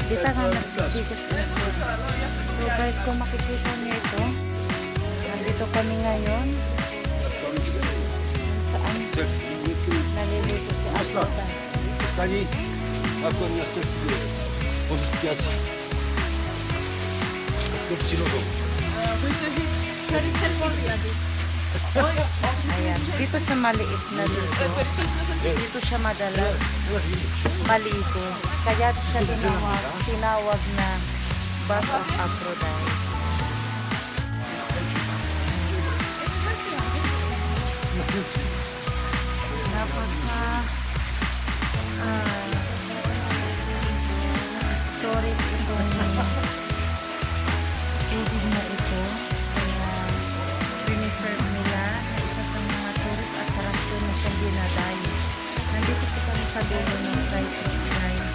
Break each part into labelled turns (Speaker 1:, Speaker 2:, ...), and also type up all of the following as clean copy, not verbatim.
Speaker 1: Kita nga nagsisikos. So guys, kung makikita niyo ito, nandito kami ngayon. Saan? Nalilito si Aphrodite.
Speaker 2: 下にあとにセットでおすきやし。こっちの方。
Speaker 1: Ayan, dito sa maliit na luso, dito siya madalas maligo. Kaya siya tinawag na Bath of Aphrodite. Historic itong tubig na ito. Kaya piniserve nila na isa sa mga tourist attraction na siyang dinadayo. Nandito po kami sa dulo ng site of Drive.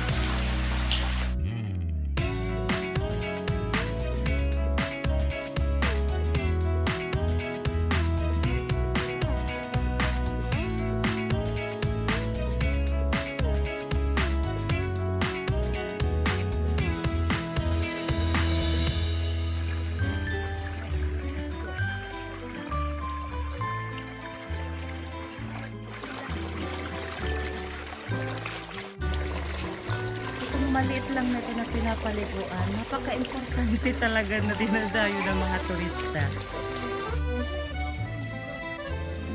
Speaker 1: Maliit lang na ito na pinapaliguan, napaka-importante talaga na dinadayo ng mga turista.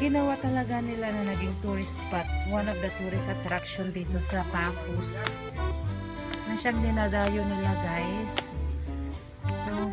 Speaker 1: Ginawa talaga nila na naging tourist spot, one of the tourist attraction dito sa Paphos. Na siyang dinadayo nila guys. So,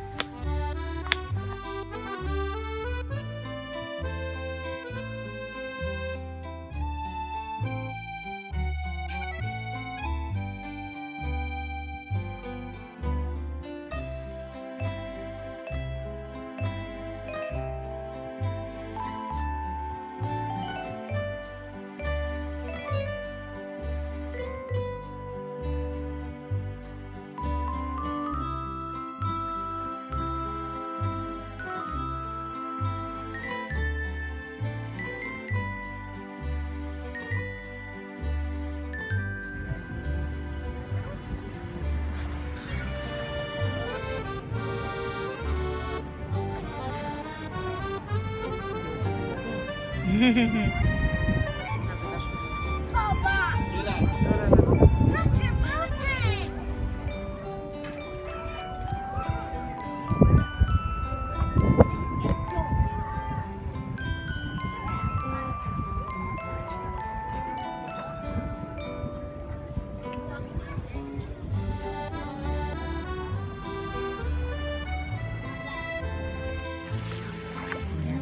Speaker 3: Papa! Look your birthday!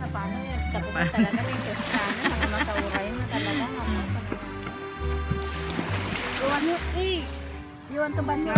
Speaker 3: Paano yan? Tapos talaga na yung testana. Matauray na talaga. You want to ban your